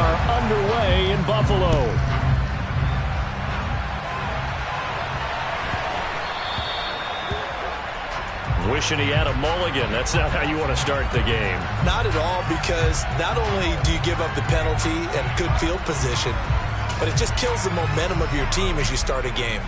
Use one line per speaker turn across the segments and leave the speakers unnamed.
are underway in Buffalo. Wishing he had a mulligan. That's not how you want to start the game.
Not at all, because not only do you give up the penalty and good field position, but it just kills the momentum of your team as you start a game.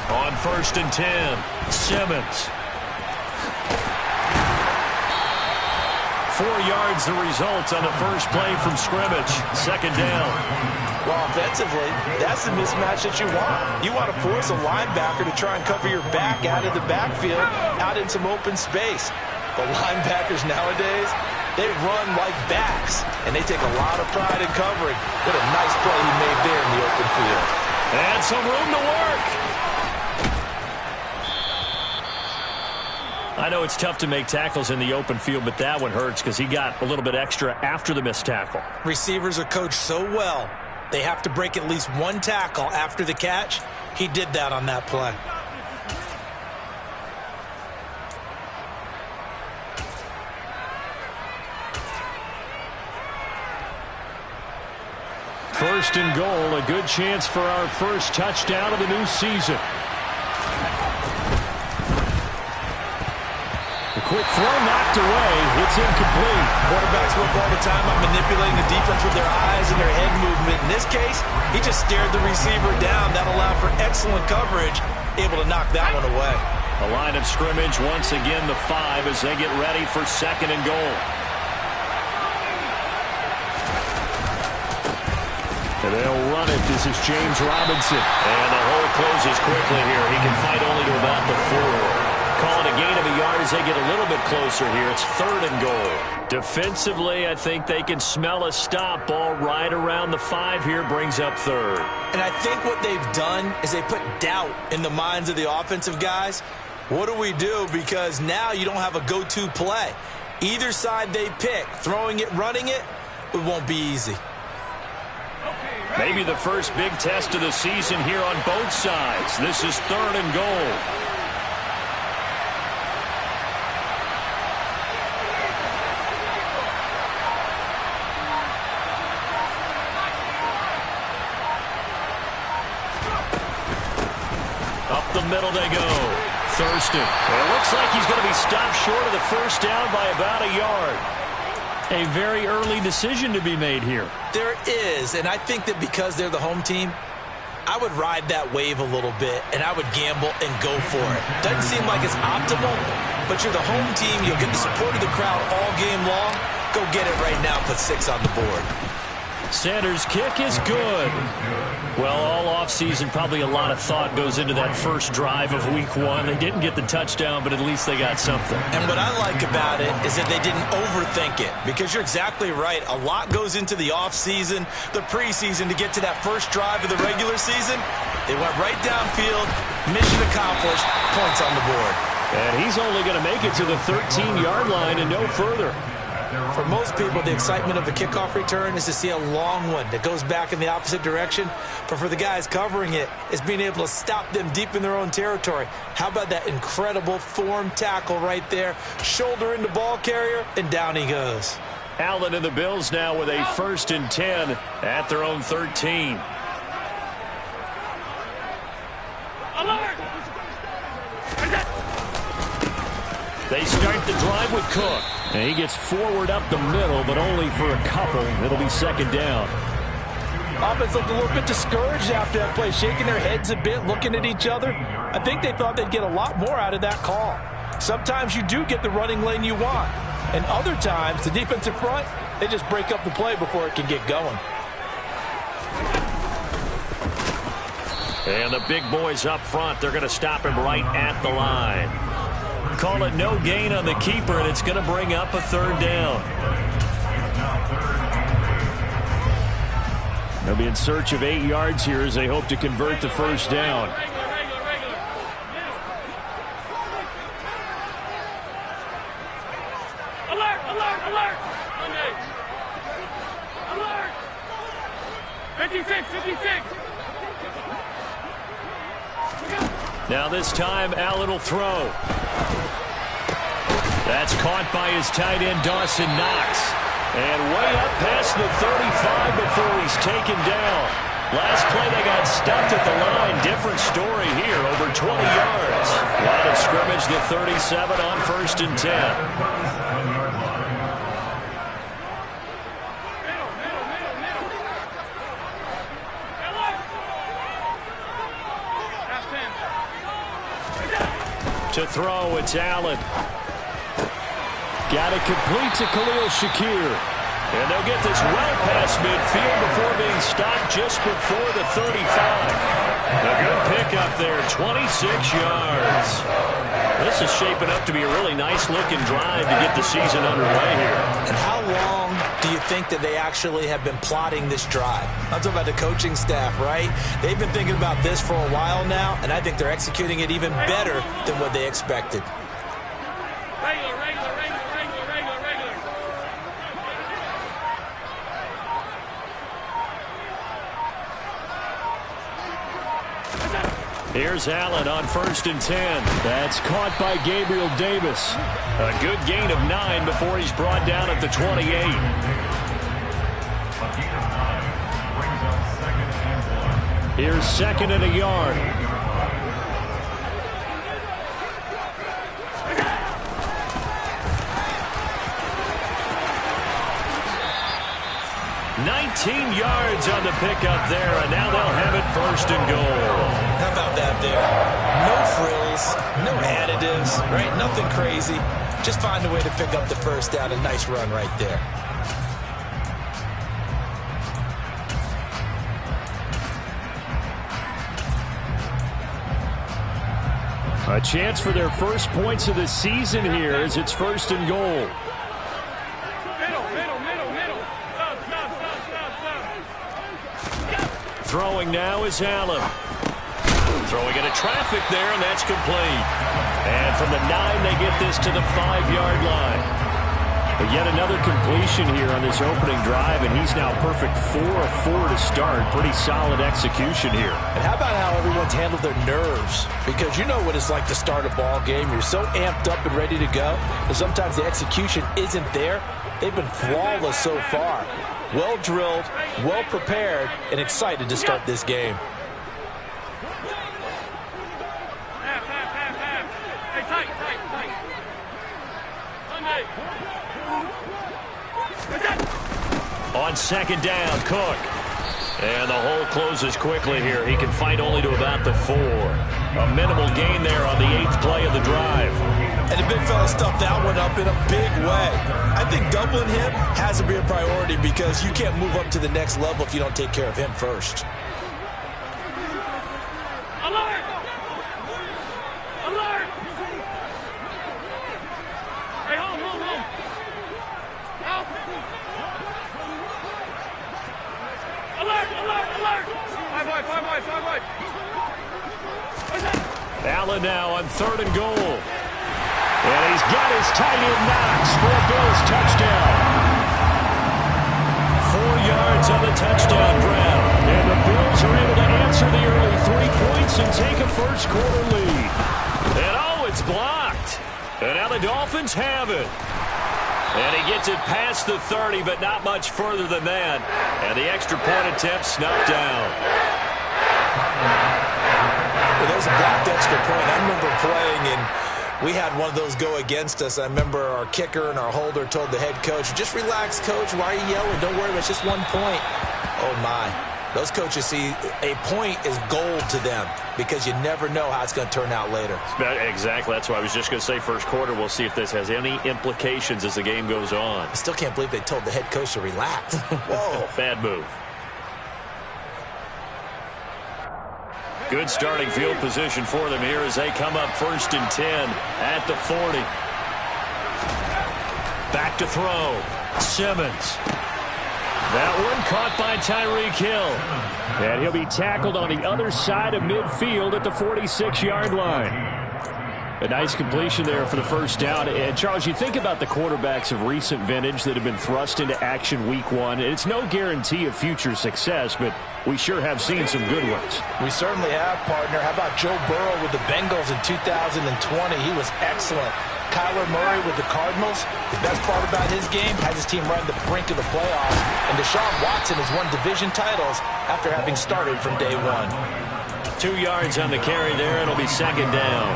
On 1st and 10, Simmons. 4 yards the result on the first play from scrimmage. 2nd down.
Well, offensively, that's the mismatch that you want. You want to force a linebacker to try and cover your back out of the backfield, out in some open space. The linebackers nowadays, they run like backs, and they take a lot of pride in covering. What a nice play he made there in the open field.
And some room to work. I know it's tough to make tackles in the open field, but that one hurts because he got a little bit extra after the missed tackle.
Receivers are coached so well, they have to break at least one tackle after the catch. He did that on that play.
First and goal, a good chance for our first touchdown of the new season. A quick throw knocked away. It's incomplete.
Quarterbacks work all the time on manipulating the defense with their eyes and their head movement. In this case, he just stared the receiver down. That allowed for excellent coverage, able to knock that one away.
A line of scrimmage, once again the 5 as they get ready for 2nd and goal. And they'll run it. This is James Robinson. And the hole closes quickly here. He can fight only to about the 4. Call it a gain of a yard as they get a little bit closer here. It's 3rd and goal. Defensively, I think they can smell a stop. Ball right around the 5 here, brings up 3rd.
And I think what they've done is they put doubt in the minds of the offensive guys. What do we do? Because now you don't have a go-to play. Either side they pick, throwing it, running it, it won't be easy.
Maybe the first big test of the season here on both sides. This is 3rd and goal. Up the middle they go. Thurston. It looks like he's going to be stopped short of the first down by about a yard. A very early decision to be made here.
There is, and I think that because they're the home team, I would ride that wave a little bit, and I would gamble and go for it. Doesn't seem like it's optimal, but you're the home team. You'll get the support of the crowd all game long. Go get it right now. Put 6 on the board.
Sanders' kick is good. Well, all offseason, probably a lot of thought goes into that first drive of week 1. They didn't get the touchdown, but at least they got something.
And what I like about it is that they didn't overthink it, because you're exactly right. A lot goes into the offseason, the preseason, to get to that first drive of the regular season. They went right downfield, mission accomplished, points on the board.
And he's only going to make it to the 13-yard line and no further.
For most people, the excitement of the kickoff return is to see a long one that goes back in the opposite direction. But for the guys covering it, it's being able to stop them deep in their own territory. How about that incredible form tackle right there? Shoulder into ball carrier, and down he goes.
Allen and the Bills now with a 1st and 10 at their own 13. They start the drive with Cook. And he gets forward up the middle, but only for a couple. It'll be 2nd down.
Offense looked a little bit discouraged after that play, shaking their heads a bit, looking at each other. I think they thought they'd get a lot more out of that call. Sometimes you do get the running lane you want. And other times, the defensive front, they just break up the play before it can get going.
And the big boys up front, they're going to stop him right at the line. Call it no gain on the keeper, and it's going to bring up a third down. They'll be in search of 8 yards here as they hope to convert the first down.
Alert, alert, alert! Alert! 56, 56!
Now this time, Allen will throw. That's caught by his tight end, Dawson Knox. And way up past the 35 before he's taken down. Last play, they got stuffed at the line. Different story here, over 20 yards. Line of scrimmage, the 37 on 1st and 10. To throw, it's Allen. Got it complete to Khalil Shakir. And they'll get this well past midfield before being stopped just before the 35. A good pickup there, 26 yards. This is shaping up to be a really nice-looking drive to get the season underway here.
And how long do you think that they actually have been plotting this drive? I'm talking about the coaching staff, right? They've been thinking about this for a while now, and I think they're executing it even better than what they expected.
Regular, regular, regular, regular, regular, regular.
Here's Allen on 1st and 10. That's caught by Gabriel Davis. A good gain of 9 before he's brought down at the 28. Here's 2nd and a yard. Yards on the pickup there, and now they'll have it 1st and goal.
How about that there? No frills, no additives, right? Nothing crazy. Just find a way to pick up the first down. A nice run right there.
A chance for their first points of the season here as it's 1st and goal. Throwing now is Allen. Throwing into traffic there, and that's complete. And from the 9, they get this to the 5-yard line. But yet another completion here on this opening drive, and he's now perfect 4 of 4 to start. Pretty solid execution here.
And how about how everyone's handled their nerves? Because you know what it's like to start a ball game. You're so amped up and ready to go, and sometimes the execution isn't there. They've been flawless so far. Well drilled, well prepared, and excited to start this game.
On 2nd down, Cook. And the hole closes quickly here. He can fight only to about the 4. A minimal gain there on the 8th play of the drive.
And the big fella stuffed that one up in a big way. I think doubling him has to be a priority because you can't move up to the next level if you don't take care of him first.
Alert! Alert! Hey, home, home, home. Out. Alert, alert, alert! 5 wide, 5 wide, 5 wide.
Allen now on 3rd and goal. And he's got his tight end Knox for a Bills touchdown. 4 yards on the touchdown grab. And the Bills are able to answer the early 3 points and take a first-quarter lead. And oh, it's blocked. And now the Dolphins have it. And he gets it past the 30, but not much further than that. And the extra point attempt snuffed down.
Well, there's a blocked extra point. I remember playing and we had one of those go against us. I remember our kicker and our holder told the head coach, just relax, coach. Why are you yelling? Don't worry, it's just 1 point. Oh, my. Those coaches see a point is gold to them because you never know how it's going to turn out later.
Exactly. That's why I was just going to say 1st quarter. We'll see if this has any implications as the game goes on.
I still can't believe they told the head coach to relax. Whoa.
Bad move. Good starting field position for them here as they come up 1st and 10 at the 40. Back to throw. Simmons. That one caught by Tyreek Hill. And he'll be tackled on the other side of midfield at the 46-yard line. A nice completion there for the first down. And, Charles, you think about the quarterbacks of recent vintage that have been thrust into action week one. It's no guarantee of future success, but we sure have seen some good ones.
We certainly have, partner. How about Joe Burrow with the Bengals in 2020? He was excellent. Kyler Murray with the Cardinals. The best part about his game has his team right on the brink of the playoffs. And Deshaun Watson has won division titles after having started from day one.
2 yards on the carry there. It'll be 2nd down.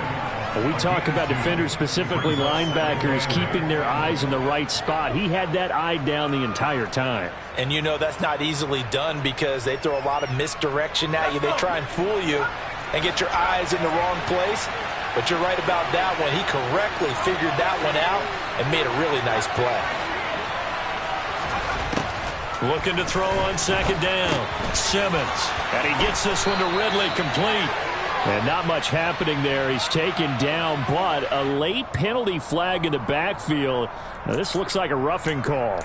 We talk about defenders, specifically linebackers, keeping their eyes in the right spot. He had that eye down the entire time.
And you know that's not easily done because they throw a lot of misdirection at you. They try and fool you and get your eyes in the wrong place. But you're right about that one. He correctly figured that one out and made a really nice play.
Looking to throw on 2nd down. Simmons. And he gets this one to Ridley, complete. And not much happening there. He's taken down, but a late penalty flag in the backfield. Now, this looks like a roughing call.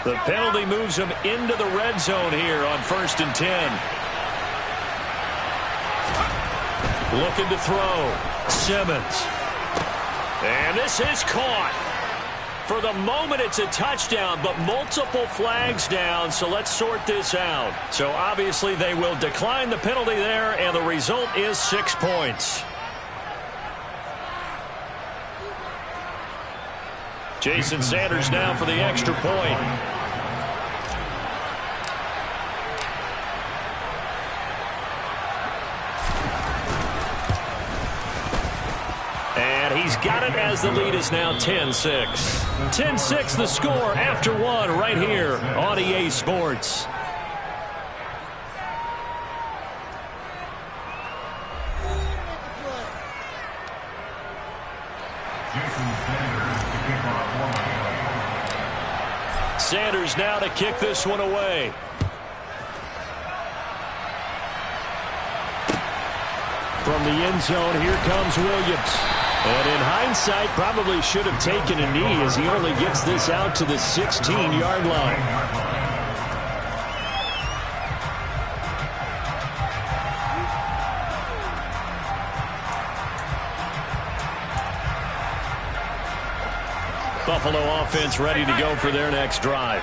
The penalty moves him into the red zone here on 1st and 10. Looking to throw. Simmons. And this is caught. For the moment, it's a touchdown, but multiple flags down, so let's sort this out. So obviously they will decline the penalty there, and the result is 6 points. Jason Sanders now for the extra point. And he's got it as the lead is now 10-6. 10-6 the score after one right here on EA Sports. Sanders now to kick this one away. From the end zone, here comes Williams. And in hindsight, probably should have taken a knee as he only gets this out to the 16-yard line. Buffalo offense ready to go for their next drive.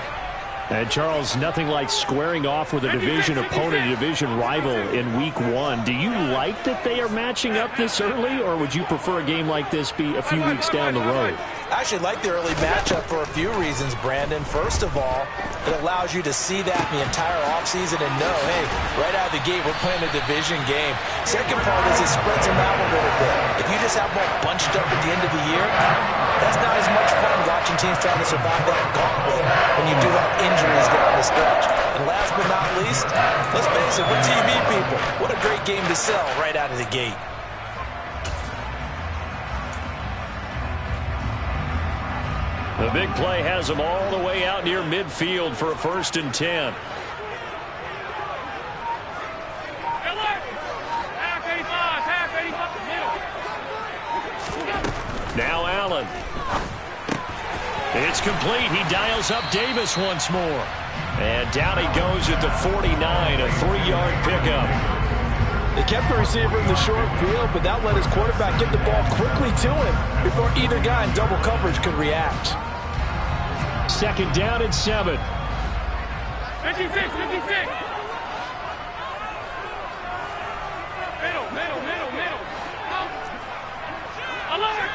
And, Charles, nothing like squaring off with a division opponent, a division rival in week one. Do you like that they are matching up this early, or would you prefer a game like this be a few weeks down the road?
I actually like the early matchup for a few reasons, Brandon. First of all, it allows you to see that in the entire offseason and know, hey, right out of the gate, we're playing a division game. Second part is it spreads them out a little bit. If you just have them all bunched up at the end of the year, that's not as much fun watching teams trying to survive that gauntlet when you do have injuries down the stretch. And last but not least, let's face it, we're TV people. What a great game to sell right out of the gate.
The big play has them all the way out near midfield for a 1st and 10. Now Allen. It's complete. He dials up Davis once more. And down he goes at the 49, a 3-yard pickup.
They kept the receiver in the short field, but that let his quarterback get the ball quickly to him before either guy in double coverage could react.
2nd down and 7.
56, 56. Middle. Alert!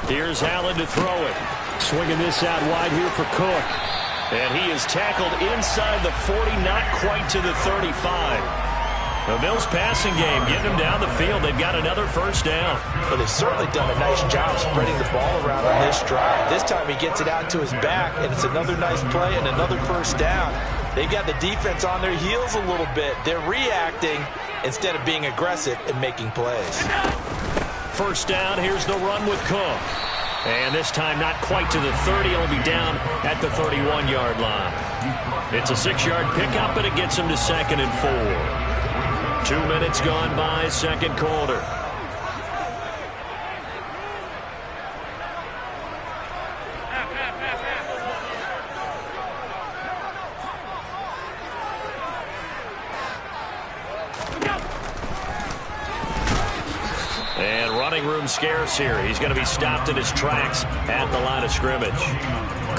Here's Allen to throw it. Swinging this out wide here for Cook. And he is tackled inside the 40, not quite to the 35. The Bills passing game, getting them down the field. They've got another first down.
Well, they've certainly done a nice job spreading the ball around on this drive. This time he gets it out to his back, and it's another nice play and another first down. They've got the defense on their heels a little bit. They're reacting instead of being aggressive and making plays.
First down, here's the run with Cook. And this time not quite to the 30. He'll be down at the 31-yard line. It's a 6-yard pickup, and it gets him to 2nd and 4. 2 minutes gone by, second quarter. And running room scarce here. He's going to be stopped in his tracks at the line of scrimmage.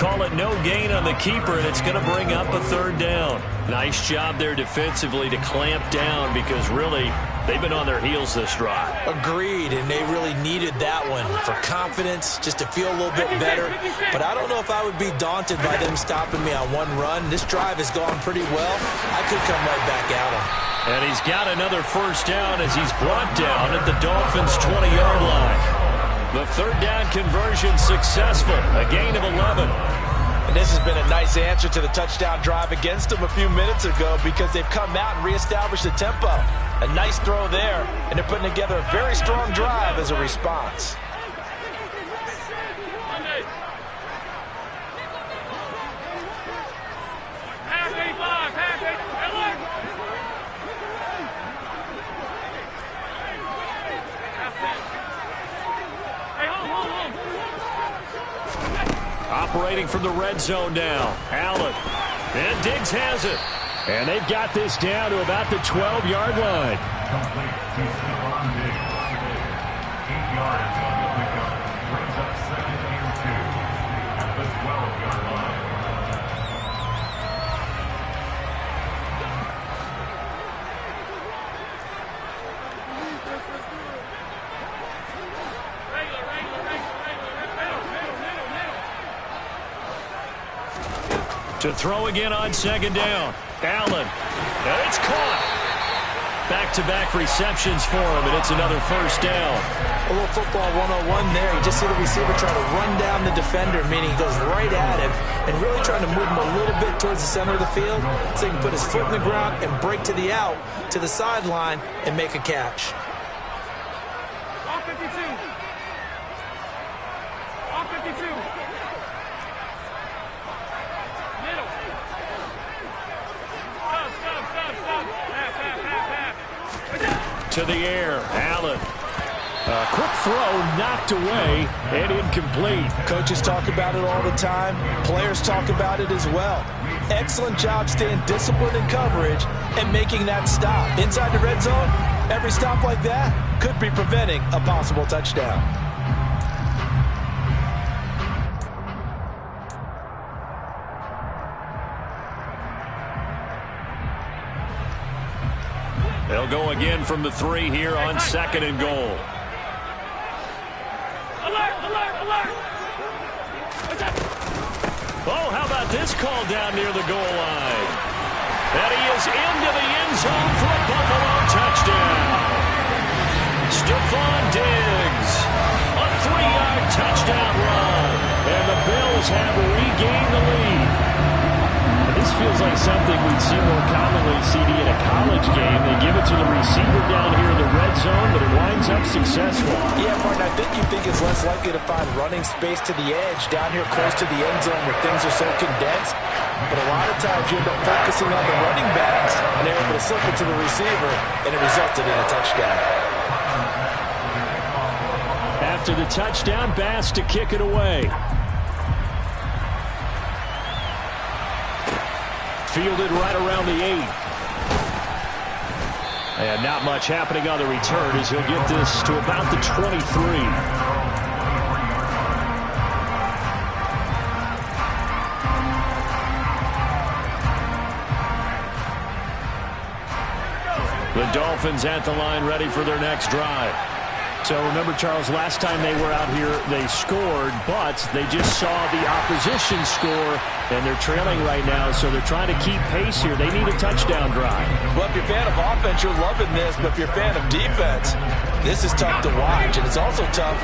Call it no gain on the keeper, and it's going to bring up a 3rd down. Nice job there defensively to clamp down because really they've been on their heels this drive.
Agreed, and they really needed that one for confidence, just to feel a little bit better. But I don't know if I would be daunted by them stopping me on one run. This drive has gone pretty well. I could come right back at them.
And he's got another first down as he's brought down at the Dolphins' 20-yard line. The 3rd down conversion successful, a gain of 11.
And this has been a nice answer to the touchdown drive against them a few minutes ago because they've come out and reestablished the tempo. A nice throw there, and they're putting together a very strong drive as a response.
Operating from the red zone now. Allen. And Diggs has it. And they've got this down to about the 12-yard line.
Complete to Stephon Diggs. 8 yards on the pickup. Brings up 2nd and 2 at the 12-yard line.
To throw again on 2nd down. Allen. And it's caught. Back-to-back receptions for him, and it's another first down.
A little football 101 there. You just see the receiver try to run down the defender, meaning he goes right at him, and really trying to move him a little bit towards the center of the field so he can put his foot in the ground and break to the out, to the sideline, and make a catch.
All 52. All 52.
To the air, Allen. A quick throw knocked away and incomplete.
Coaches talk about it all the time. Players talk about it as well. Excellent job staying disciplined in coverage and making that stop. Inside the red zone, every stop like that could be preventing a possible touchdown.
They'll go again from the 3 here on 2nd and goal.
Alert, alert, alert.
Oh, how about this call down near the goal line? And he is into the end zone for a Buffalo touchdown. Stephon Diggs, a 3-yard touchdown run. And the Bills have regained the lead. This feels like something we'd see more commonly, CD, in a college game. They give it to the receiver down here in the red zone, but it winds up successful.
Yeah, Martin, I think you think it's less likely to find running space to the edge down here close to the end zone where things are so condensed. But a lot of times you end up focusing on the running backs, and they're able to slip it to the receiver, and it resulted in a touchdown.
After the touchdown, Bass to kick it away. Fielded right around the 8. And not much happening on the return as he'll get this to about the 23. The Dolphins at the line ready for their next drive. So remember, Charles, last time they were out here, they scored, but they just saw the opposition score, and they're trailing right now, so they're trying to keep pace here. They need a touchdown drive.
Well, if you're a fan of offense, you're loving this, but if you're a fan of defense, this is tough to watch, and it's also tough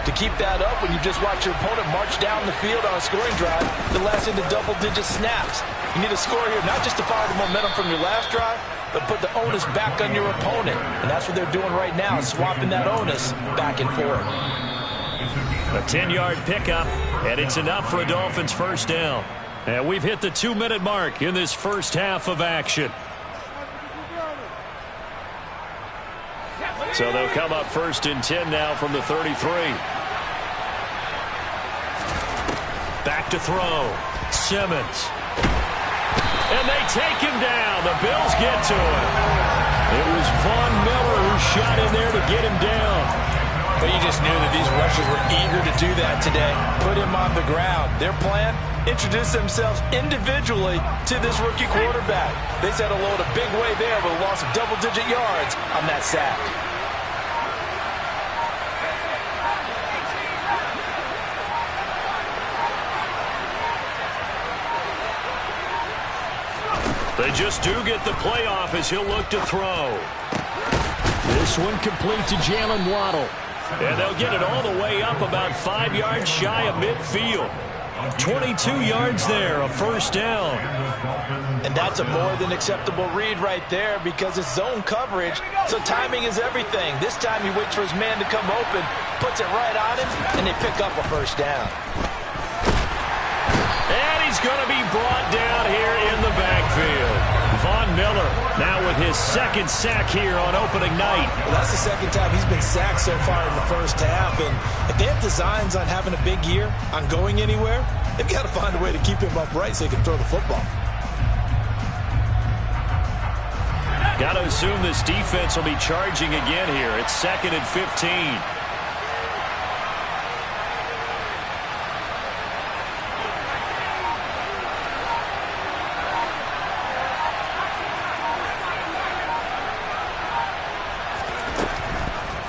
to keep that up when you just watch your opponent march down the field on a scoring drive that lasts into double-digit snaps. You need a score here, not just to follow the momentum from your last drive, but put the onus back on your opponent. And that's what they're doing right now, swapping that onus back and forth.
A 10-yard pickup, and it's enough for a Dolphins first down. And we've hit the 2-minute mark in this first half of action. So they'll come up 1st and 10 now from the 33. Back to throw. Simmons. And they take him down. The Bills get to him. It was Von Miller who shot in there to get him down.
But you just knew that these rushers were eager to do that today. Put him on the ground. Their plan, introduce themselves individually to this rookie quarterback. They set a load a big way there with a loss of double-digit yards on that sack.
They just do get the playoff as he'll look to throw. This one complete to Jalen Waddle. And they'll get it all the way up about 5 yards shy of midfield. 22 yards there, a first down.
And that's a more than acceptable read right there because it's zone coverage, so timing is everything. This time he waits for his man to come open, puts it right on him, and they pick up a first down.
And he's going to be brought down here in the backfield. Von Miller now with his second sack here on opening night.
Well, that's the second time he's been sacked so far in the first half. And if they have designs on having a big year, on going anywhere, they've got to find a way to keep him upright so he can throw the football.
Got to assume this defense will be charging again here. It's 2nd and 15.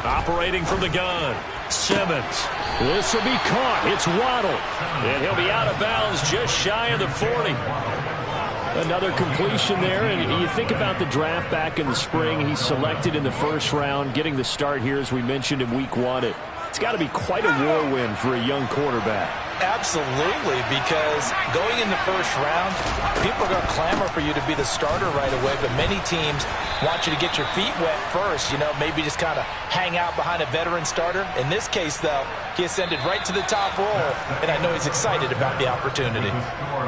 Operating from the gun, Simmons. This will be caught. It's Waddle. And he'll be out of bounds just shy of the 40. Another completion there, and you think about the draft back in the spring. He's selected in the first round, getting the start here, as we mentioned in week 1. It's got to be quite a whirlwind for a young quarterback.
Absolutely, because going in the first round, people are going to clamor for you to be the starter right away, but many teams want you to get your feet wet first, maybe just kind of hang out behind a veteran starter. In this case, though, he ascended right to the top role, and I know he's excited about the opportunity.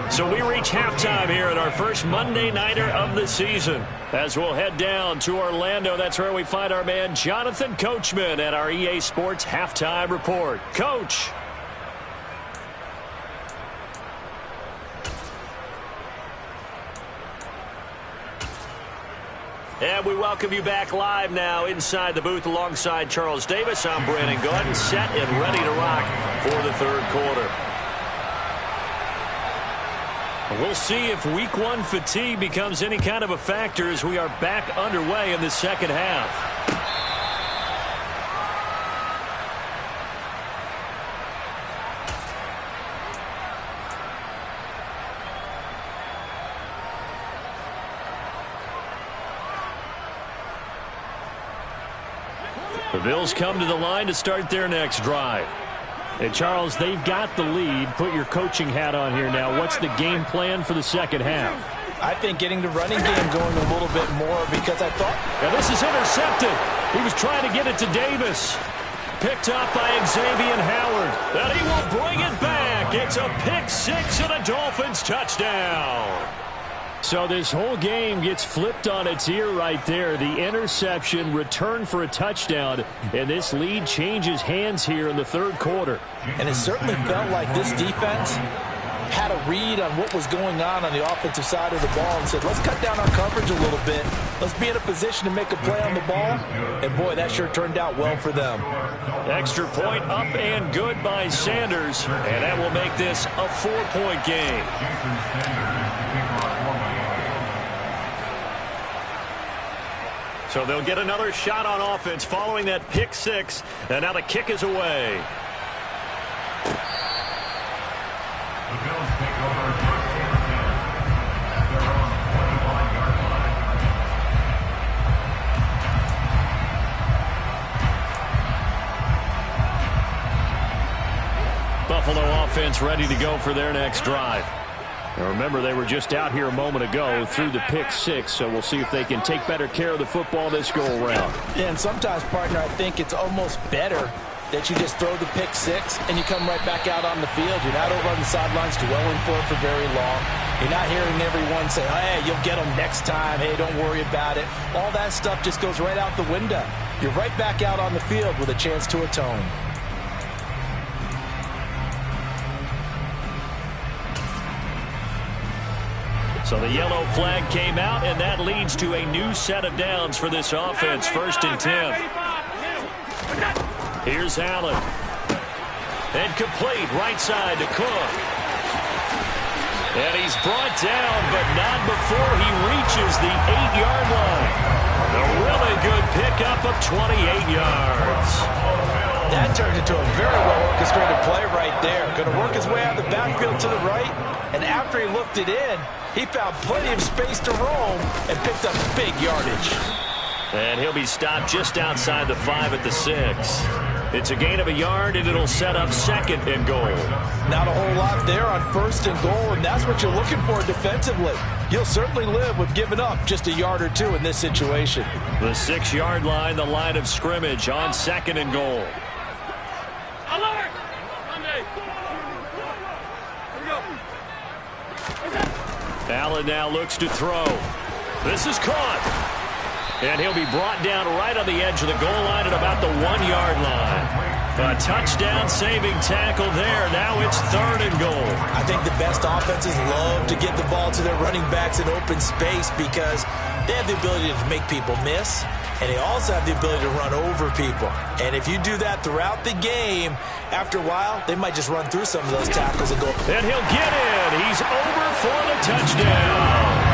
So we reach halftime here at our first Monday Nighter of the season. As we'll head down to Orlando, that's where we find our man Jonathan Coachman at our EA Sports Halftime Report. Coach. And we welcome you back live now inside the booth alongside Charles Davis. I'm Brandon Gordon, set and ready to rock for the third quarter. We'll see if week 1 fatigue becomes any kind of a factor as we are back underway in the second half. The Bills come to the line to start their next drive. And, Charles, they've got the lead. Put your coaching hat on here now. What's the game plan for the second half?
I think getting the running game going a little bit more because I thought...
Now this is intercepted. He was trying to get it to Davis. Picked up by Xavier Howard. And he will bring it back. It's a pick 6 and a Dolphins touchdown. So this whole game gets flipped on its ear right there. The interception, return for a touchdown, and this lead changes hands here in the third quarter.
And it certainly felt like this defense had a read on what was going on the offensive side of the ball and said, let's cut down our coverage a little bit. Let's be in a position to make a play on the ball. And, boy, that sure turned out well for them.
Extra point up and good by Sanders, and that will make this a 4-point game. So they'll get another shot on offense following that pick six. And now the kick is away.
The Bills take over first and 10 at their own 25-yard line.
Buffalo offense ready to go for their next drive. Now remember, they were just out here a moment ago through the pick six, so we'll see if they can take better care of the football this go-around.
Yeah, and sometimes, partner, I think it's almost better that you just throw the pick six and you come right back out on the field. You're not over on the sidelines dwelling for it for very long. You're not hearing everyone say, oh, hey, you'll get them next time. Hey, don't worry about it. All that stuff just goes right out the window. You're right back out on the field with a chance to atone.
So the yellow flag came out, and that leads to a new set of downs for this offense. 1st and 10. Here's Allen. And complete right side to Cook. And he's brought down, but not before he reaches the 8-yard line. A really good pickup of 28 yards.
That turned into a very well-orchestrated play right there. Going to work his way out of the backfield to the right, and after he looked it in, he found plenty of space to roam and picked up big yardage.
And he'll be stopped just outside the 5 at the 6. It's a gain of a yard, and it'll set up 2nd and goal.
Not a whole lot there on 1st and goal, and that's what you're looking for defensively. You'll certainly live with giving up just a yard or two in this situation.
The 6-yard line, the line of scrimmage on 2nd and goal.
Alert! Monday. Here we go.
Allen now looks to throw. This is caught. And he'll be brought down right on the edge of the goal line at about the 1-yard line. A touchdown-saving tackle there. Now it's 3rd and goal.
I think the best offenses love to get the ball to their running backs in open space because they have the ability to make people miss, and they also have the ability to run over people. And if you do that throughout the game, after a while, they might just run through some of those tackles and go.
And he'll get in. He's over for the touchdown.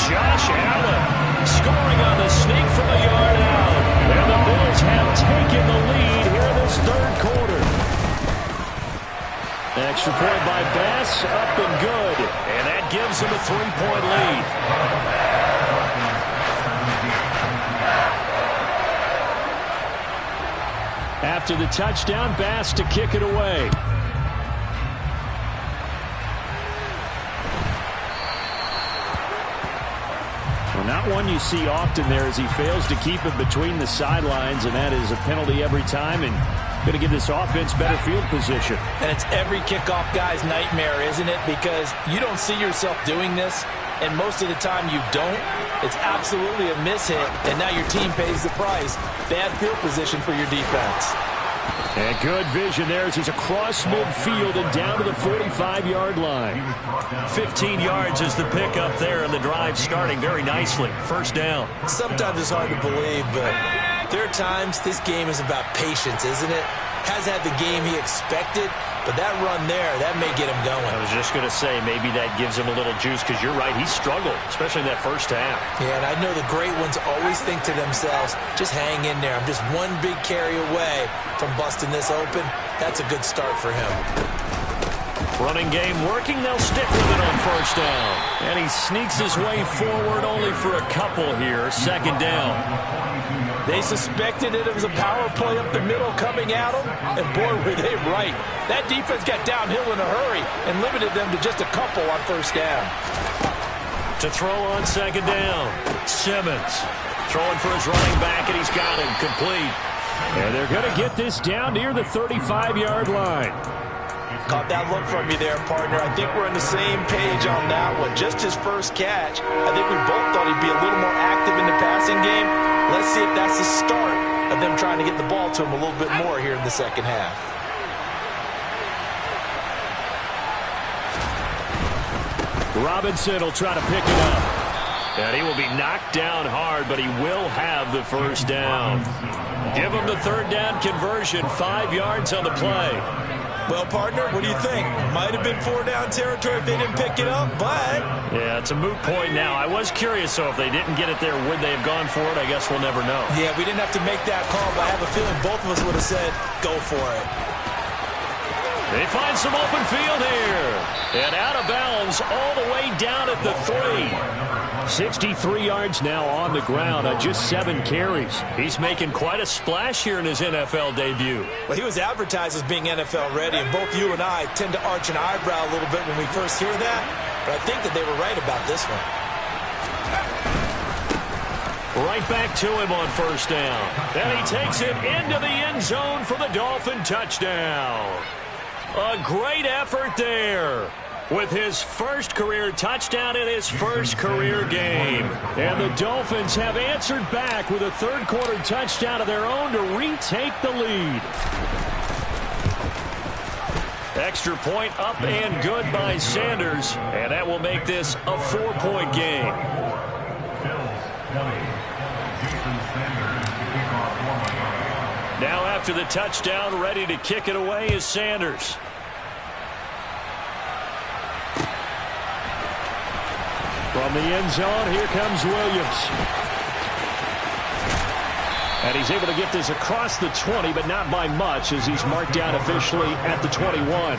Josh Allen scoring on the sneak from a yard out. And the Bills have taken the lead here in this 3rd quarter. Extra point by Bass, up and good. And that gives them a 3-point lead. After the touchdown, Bass to kick it away. Not one you see often there as he fails to keep it between the sidelines, and that is a penalty every time and going to give this offense better field position.
And it's every kickoff guy's nightmare, isn't it? Because you don't see yourself doing this, and most of the time you don't. It's absolutely a mishit, and now your team pays the price. Bad field position for your defense.
And good vision there as he's across midfield and down to the 45-yard line. 15 yards is the pickup there, and the drive starting very nicely. 1st down.
Sometimes it's hard to believe, but there are times this game is about patience, isn't it? Has had the game he expected, but that run there, that may get him going.
I was just going to say, maybe that gives him a little juice, because you're right, he struggled, especially in that 1st half.
Yeah, and I know the great ones always think to themselves, just hang in there. I'm just one big carry away from busting this open. That's a good start for him.
Running game working, they'll stick with it on 1st down. And he sneaks his way forward only for a couple here. 2nd down.
They suspected it was a power play up the middle coming at them, and boy, were they right. That defense got downhill in a hurry and limited them to just a couple on 1st down.
To throw on 2nd down, Simmons throwing for his running back, and he's got him complete. And they're going to get this down near the 35-yard line.
Caught that look from you there, partner. I think we're on the same page on that one. Just his 1st catch. I think we both thought he'd be a little more active in the passing game. Let's see if that's the start of them trying to get the ball to him a little bit more here in the 2nd half.
Robinson will try to pick it up. And he will be knocked down hard, but he will have the 1st down. Give him the 3rd down conversion, 5 yards on the play.
Well, partner, what do you think? Might have been 4-down territory if they didn't pick it up, but...
Yeah, it's a moot point now. I was curious, so if they didn't get it there, would they have gone for it? I guess we'll never know.
Yeah, we didn't have to make that call, but I have a feeling both of us would have said, go for it.
They find some open field here. And out of bounds all the way down at the 3. 63 yards now on the ground on just 7 carries. He's making quite a splash here in his NFL debut.
Well, he was advertised as being NFL ready, and both you and I tend to arch an eyebrow a little bit when we first hear that, but I think that they were right about this one.
Right back to him on first down. And he takes it into the end zone for the Dolphin touchdown. A great effort there with his first career touchdown in his first career game. And the Dolphins have answered back with a third-quarter touchdown of their own to retake the lead. Extra point up and good by Sanders, and that will make this a 4-point game. Now after the touchdown, ready to kick it away is Sanders. From the end zone, here comes Williams. And he's able to get this across the 20, but not by much, as he's marked down officially at the 21.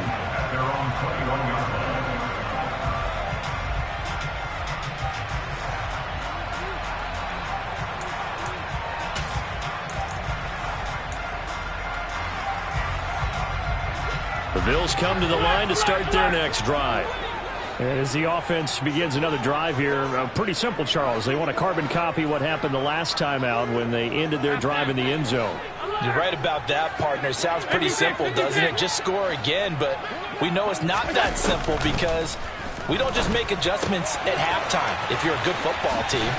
The Bills come to the line to start their next drive. And as the offense begins another drive here, pretty simple, Charles. They want to carbon copy what happened the last time out when they ended their drive in the end zone.
You're right about that, partner. It sounds pretty simple, doesn't it? Just score again, but we know it's not that simple because we don't just make adjustments at halftime if you're a good football team.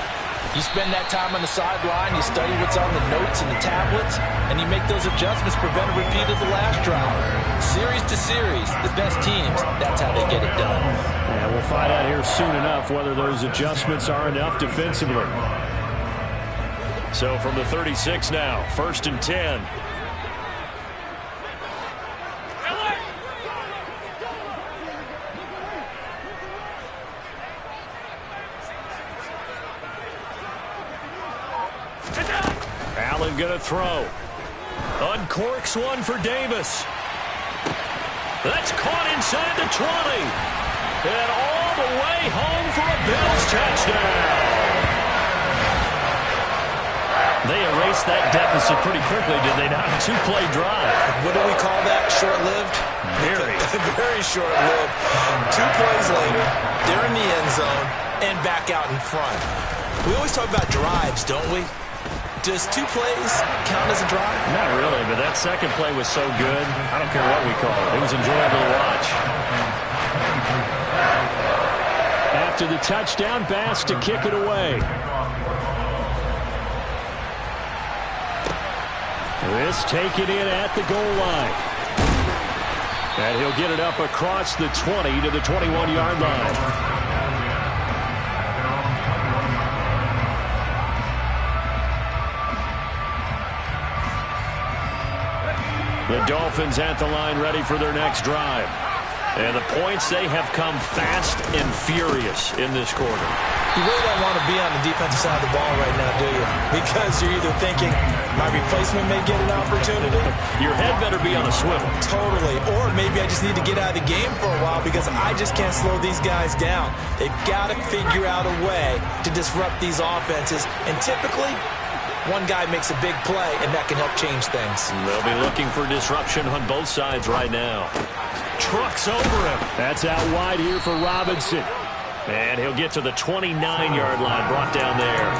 You spend that time on the sideline, you study what's on the notes and the tablets, and you make those adjustments, prevent a repeat of the last drive. Series to series, the best teams, that's how they get it done.
And we'll find out here soon enough whether those adjustments are enough defensively. So from the 36 now, 1st and 10. Allen gonna throw. Uncorks one for Davis. That's caught inside the 20. And all the way home for a Bills touchdown. They erased that deficit pretty quickly, did they not? 2-play drive.
What do we call that? Short-lived?
Very.
Very short-lived. 2 plays later, they're in the end zone and back out in front. We always talk about drives, don't we? Does 2 plays count as a drive?
Not really, but that second play was so good. I don't care what we call it. It was enjoyable to watch. After the touchdown, Bass to kick it away. This taken in at the goal line. And he'll get it up across the 20 to the 21-yard line. The Dolphins at the line ready for their next drive. And the points, they have come fast and furious in this quarter.
You really don't want to be on the defensive side of the ball right now, do you? Because you're either thinking, my replacement may get an opportunity.
Your head better be on a swivel.
Totally. Or maybe I just need to get out of the game for a while because I just can't slow these guys down. They've got to figure out a way to disrupt these offenses. And typically, one guy makes a big play, and that can help change things.
They'll be looking for disruption on both sides right now. Trucks over him. That's out wide here for Robinson. And he'll get to the 29-yard line, brought down there.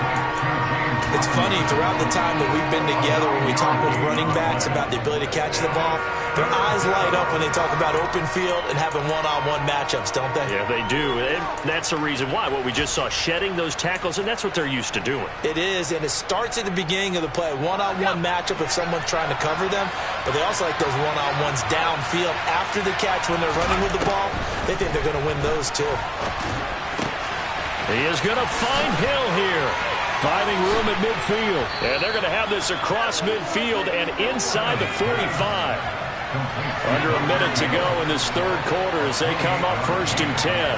It's funny, throughout the time that we've been together, when we talk with running backs about the ability to catch the ball, their eyes light up when they talk about open field and having one-on-one matchups, don't they?
Yeah, they do. And that's the reason why. What we just saw, shedding those tackles, and that's what they're used to doing.
It is, and it starts at the beginning of the play. One-on-one matchup if someone's trying to cover them, but they also like those one-on-ones downfield after the catch when they're running with the ball. They think they're going to win those, too.
He is going to find Hill here. Finding room at midfield. And they're going to have this across midfield and inside the 45. Under a minute to go in this third quarter as they come up 1st and 10.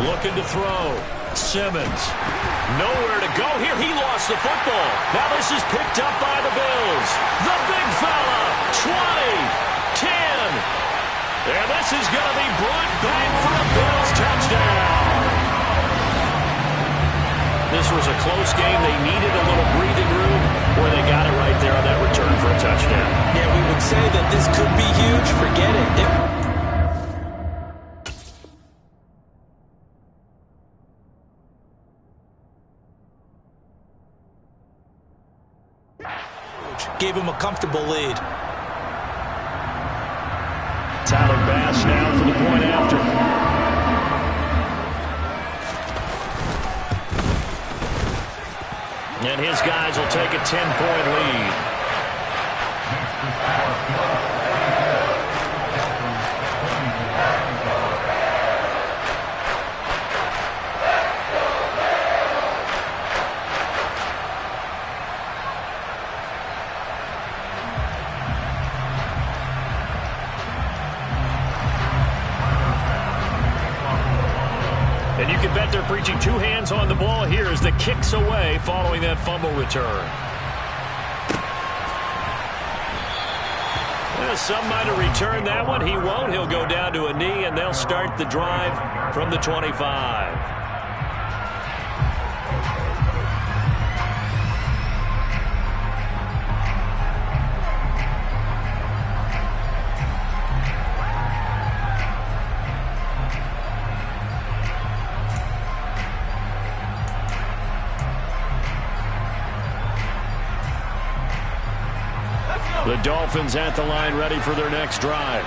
Looking to throw. Simmons. Nowhere to go here. He lost the football. Now this is picked up by the Bills. The big fella. 20. 10. And this is going to be brought back for a Bills touchdown. This was a close game. They needed a little breathing room, or they got it right there on that return for a touchdown.
Yeah, we would say that this could be huge. Forget it. Gave him a comfortable lead.
Tyler Bass now for the point after. And his guys will take a 10-point lead. And you can bet they're preaching two hands on the ball here as the kick's away following that fumble return. Well, some might have returned that one. He won't. He'll go down to a knee, and they'll start the drive from the 25. The Dolphins at the line ready for their next drive.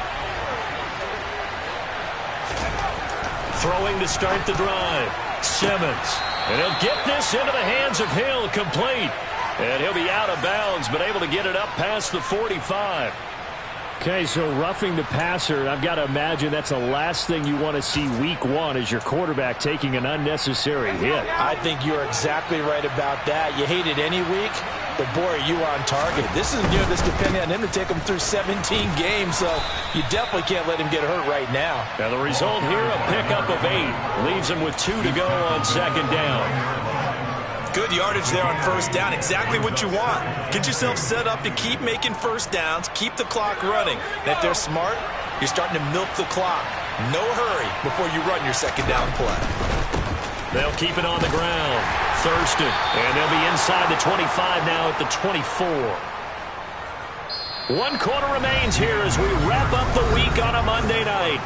Throwing to start the drive. Simmons. And he'll get this into the hands of Hill, complete. And he'll be out of bounds, but able to get it up past the 45. Okay, so roughing the passer, I've got to imagine that's the last thing you want to see week one as your quarterback taking an unnecessary hit.
I think you're exactly right about that. You hate it any week, but boy, are you on target. This is this depending on him to take him through 17 games, so you definitely can't let him get hurt right now.
Now the result here, a pickup of 8. Leaves him with 2 to go on 2nd down.
Good yardage there on 1st down. Exactly what you want. Get yourself set up to keep making 1st downs, keep the clock running. And if they're smart, you're starting to milk the clock. No hurry before you run your 2nd down play.
They'll keep it on the ground. Thurston. And they'll be inside the 25 now at the 24. 1 quarter remains here as we wrap up the week on a Monday night.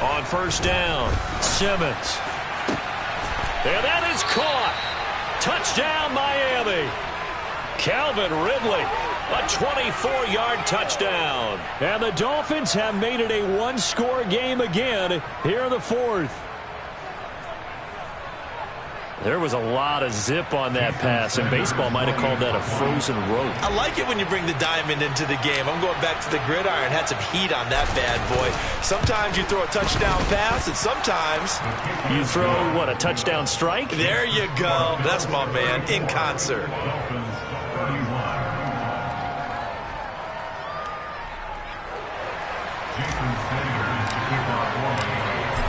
On 1st down, Simmons. And that is caught. Touchdown, Miami. Calvin Ridley, a 24-yard touchdown. And the Dolphins have made it a one-score game again here in the 4th. There was a lot of zip on that pass, and baseball might have called that a frozen rope.
I like it when you bring the diamond into the game. I'm going back to the gridiron. Had some heat on that bad boy. Sometimes you throw a touchdown pass, and sometimes
you throw, what, a touchdown strike?
There you go. That's my man, in concert.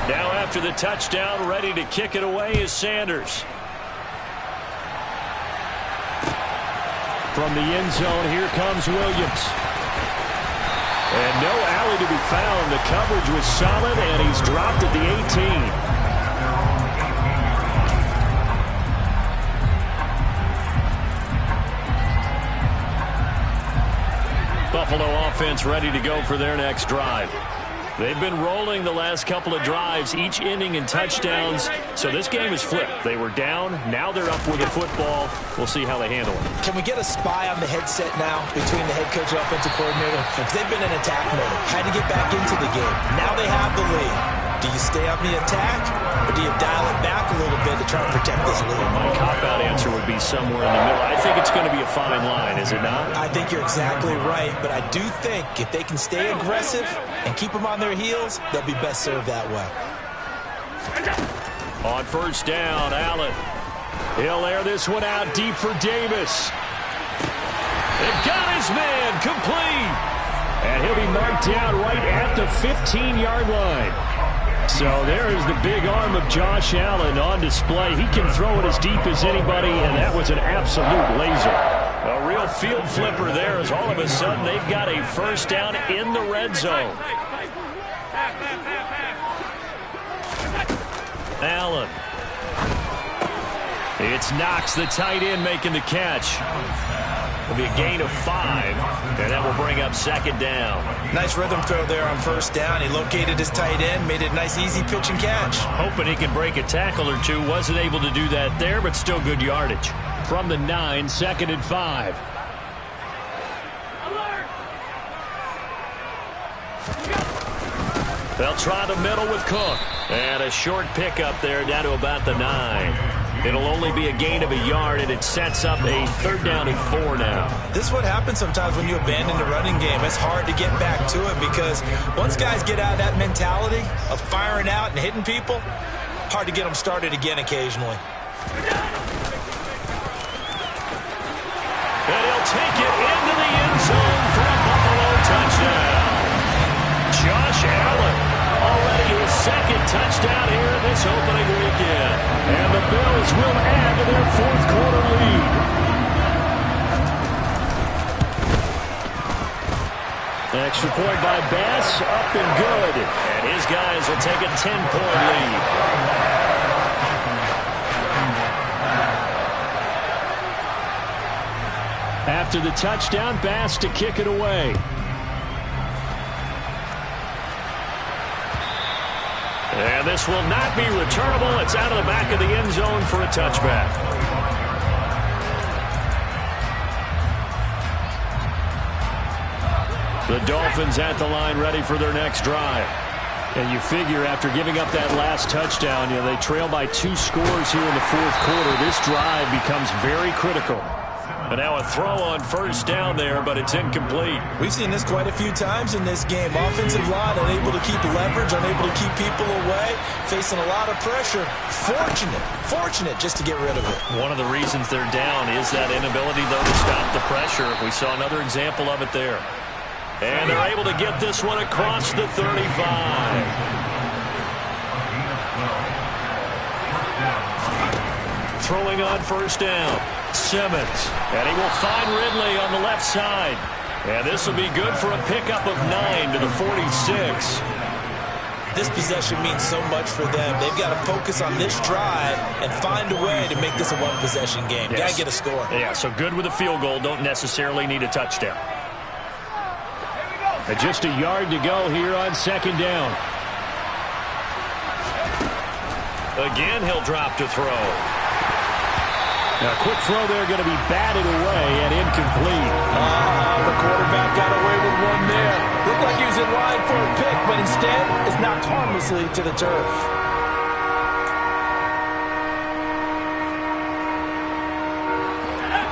Now after the touchdown, ready to kick it away is Sanders. From the end zone, here comes Williams. And no alley to be found. The coverage was solid, and he's dropped at the 18. Buffalo offense ready to go for their next drive. They've been rolling the last couple of drives, each ending in touchdowns. So this game is flipped. They were down. Now they're up with the football. We'll see how they handle it.
Can we get a spy on the headset now between the head coach and offensive coordinator? Because they've been in attack mode. Had to get back into the game. Now they have the lead. Do you stay on the attack, or do you dial it back a little bit to try to protect this lead?
My cop-out answer would be somewhere in the middle. I think it's going to be a fine line, is it not?
I think you're exactly right, but I do think if they can stay aggressive and keep them on their heels, they'll be best served that way.
On first down, Allen. He'll air this one out deep for Davis. It got his man complete. And he'll be marked down right at the 15-yard line. So there is the big arm of Josh Allen on display. He can throw it as deep as anybody, and that was an absolute laser. A real field flipper there as all of a sudden they've got a first down in the red zone. Allen. It's Knox, the tight end, making the catch. It'll be a gain of 5, and that will bring up second down.
Nice rhythm throw there on first down. He located his tight end, made it a nice easy pitch and catch.
Hoping he can break a tackle or two. Wasn't able to do that there, but still good yardage. From the 9, second and 5. They'll try the middle with Cook. And a short pickup there down to about the 9. It'll only be a gain of a yard, and it sets up a third down and 4 now.
This is what happens sometimes when you abandon the running game. It's hard to get back to it because once guys get out of that mentality of firing out and hitting people, hard to get them started again occasionally.
And he'll take it into the end zone for a Buffalo touchdown. Josh Allen, already his second touchdown here in this opening weekend. And the Bills will add to their fourth quarter lead. Extra point by Bass, up and good. And his guys will take a 10-point lead. After the touchdown, Bass to kick it away. And this will not be returnable. It's out of the back of the end zone for a touchback. The Dolphins at the line ready for their next drive. And you figure after giving up that last touchdown, they trail by 2 scores here in the fourth quarter. This drive becomes very critical. And now a throw on first down there, but it's incomplete.
We've seen this quite a few times in this game. Offensive line unable to keep leverage, unable to keep people away, facing a lot of pressure. Fortunate just to get rid of it.
One of the reasons they're down is that inability, though, to stop the pressure. We saw another example of it there. And they're able to get this one across the 35. Throwing on first down. Simmons. And he will find Ridley on the left side. And this will be good for a pickup of 9 to the 46.
This possession means so much for them. They've got to focus on this drive and find a way to make this a one-possession game.
Yes.
Got to get a score.
Yeah, so good with a field goal. Don't necessarily need a touchdown. And just a yard to go here on second down. Again, he'll drop to throw. Now, quick throw there, going to be batted away and incomplete.
The quarterback got away with one there. Looked like he was in line for a pick, but instead, it's knocked harmlessly to the turf.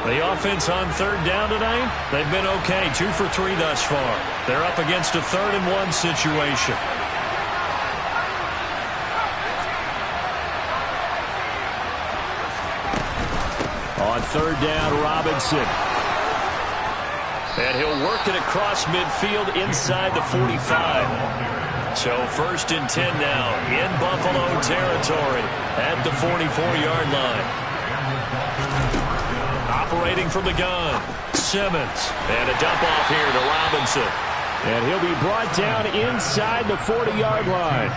The offense on third down tonight, they've been okay. 2 for 3 thus far. They're up against a 3rd and 1 situation. On third down, Robinson. And he'll work it across midfield inside the 45. So 1st and 10 now in Buffalo territory at the 44-yard line. Operating from the gun, Simmons. And a dump off here to Robinson. And he'll be brought down inside the 40-yard line.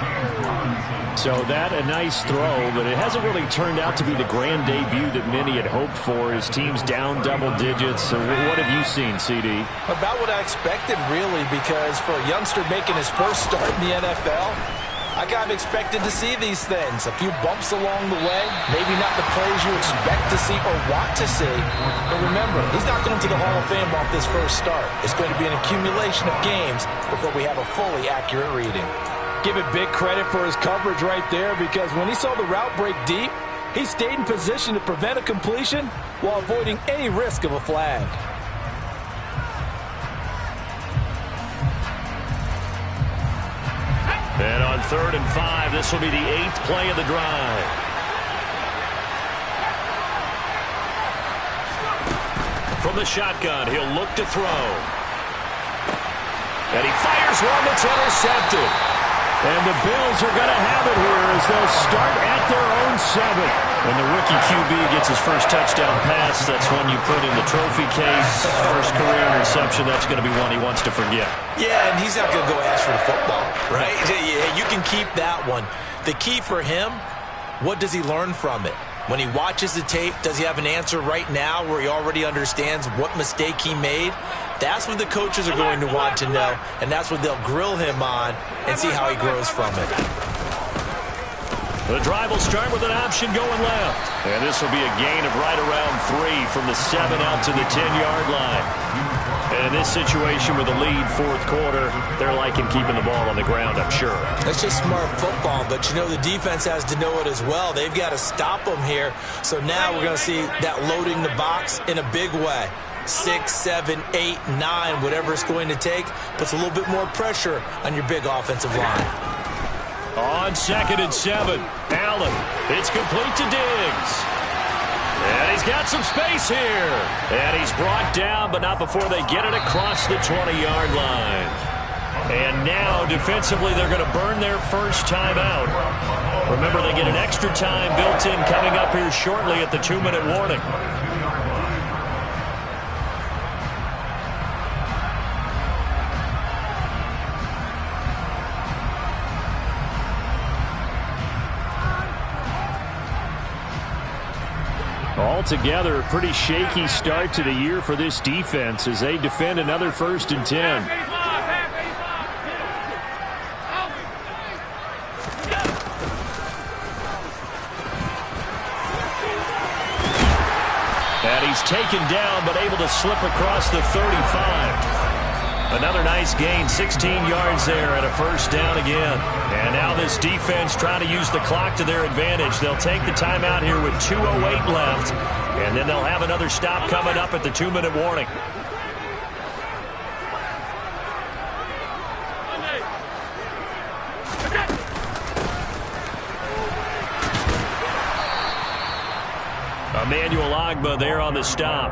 So that a nice throw, but it hasn't really turned out to be the grand debut that many had hoped for. His team's down double digits. So what have you seen, CD?
About what I expected, really, because for a youngster making his first start in the NFL, I kind of expected to see these things. A few bumps along the way, maybe not the plays you expect to see or want to see. But remember, he's not going to the Hall of Fame off this first start. It's going to be an accumulation of games before we have a fully accurate reading. Give it big credit for his coverage right there, because when he saw the route break deep, He stayed in position to prevent a completion while avoiding any risk of a flag.
And on 3rd and 5, this will be the 8th play of the drive. From the shotgun, he'll look to throw. And he fires one that's intercepted. And the Bills are going to have it here as they'll start at their own 7. When the rookie QB gets his first touchdown pass, that's one you put in the trophy case. First career interception, that's going to be one he wants to forget.
Yeah, and he's not going to go ask for the football, right? Yeah, you can keep that one. The key for him, what does he learn from it? When he watches the tape, does he have an answer right now where he already understands what mistake he made? That's what the coaches are going to want to know, and that's what they'll grill him on and see how he grows from it.
The drive will start with an option going left. And this will be a gain of right around 3 from the 7 out to the 10-yard line. And in this situation with the lead 4th quarter, they're liking keeping the ball on the ground, I'm sure.
That's just smart football, but you know the defense has to know it as well. They've got to stop them here. So now we're going to see that loading the box in a big way. 6, 7, 8, 9, whatever it's going to take, puts a little bit more pressure on your big offensive line.
On 2nd and 7, Allen. It's complete to Diggs. And he's got some space here. And he's brought down, but not before they get it across the 20-yard line. And now, defensively, they're going to burn their first timeout. Remember, they get an extra time built in coming up here shortly at the 2-minute warning. Altogether, a pretty shaky start to the year for this defense as they defend another 1st and 10. And he's taken down, but able to slip across the 35. Another nice gain, 16 yards there and a 1st down again. And now this defense trying to use the clock to their advantage. They'll take the timeout here with 2:08 left, and then they'll have another stop coming up at the 2-minute warning. Emmanuel Ogbah there on the stop.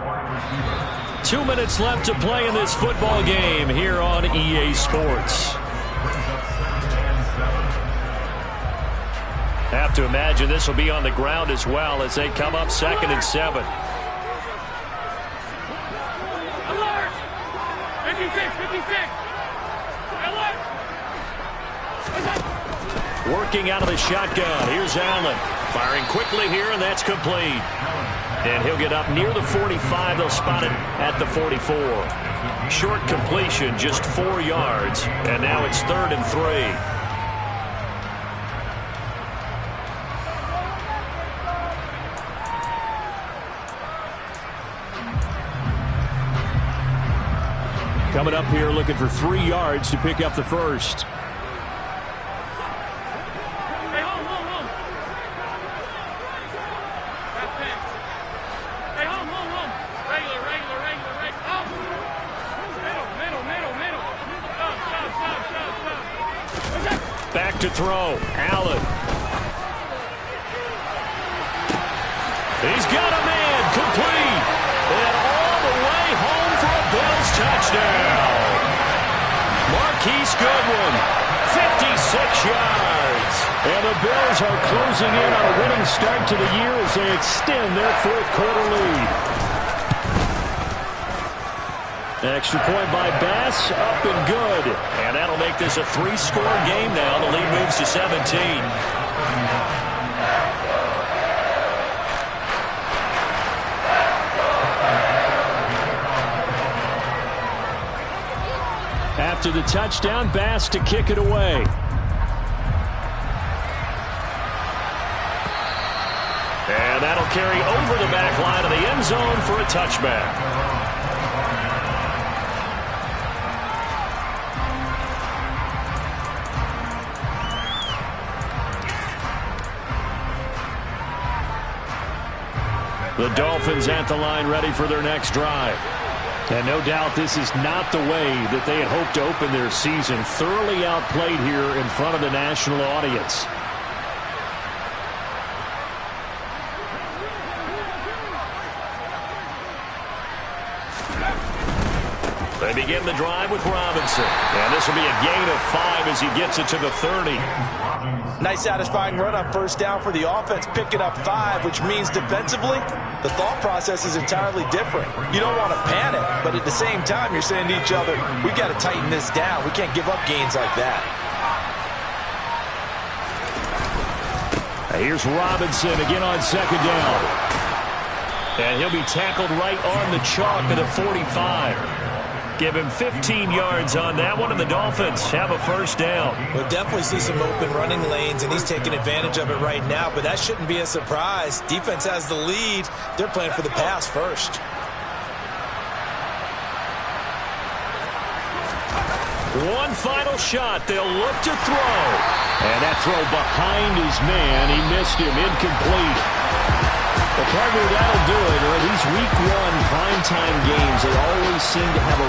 2 minutes left to play in this football game here on EA Sports. Have to imagine this will be on the ground as well as they come up 2nd and 7.
Alert! 56, 56! Alert!
Working out of the shotgun. Here's Allen. Firing quickly here, and that's complete. And he'll get up near the 45. They'll spot it at the 44. Short completion, just 4 yards. And now it's 3rd and 3. Coming up here looking for 3 yards to pick up the first. Back to throw. Allen. He's got a man. Complete. And all the way home for a Bills touchdown. Marquise Goodwin. 56 yards. And the Bills are closing in on a winning start to the year as they extend their 4th quarter lead. Extra point by Bass, up and good. And that'll make this a 3-score game now. The lead moves to 17. After the touchdown, Bass to kick it away. And that'll carry over the back line of the end zone for a touchback. The Dolphins at the line ready for their next drive. And no doubt this is not the way that they had hoped to open their season. Thoroughly outplayed here in front of the national audience. They begin the drive with Robinson. And this will be a gain of 5 as he gets it to the 30.
Nice satisfying run on first down for the offense, picking up 5, which means defensively, the thought process is entirely different. You don't want to panic, but at the same time, you're saying to each other, we've got to tighten this down. We can't give up gains like that.
Here's Robinson again on second down. And he'll be tackled right on the chalk at the 45. Give him 15 yards on that one, and the Dolphins have a first down.
We'll definitely see some open running lanes, and he's taking advantage of it right now, but that shouldn't be a surprise. Defense has the lead. They're playing for the pass first.
One final shot. They'll look to throw. And that throw behind his man. He missed him. Incomplete. The partner, that'll do it. Or these week 1 primetime games, they always seem to have a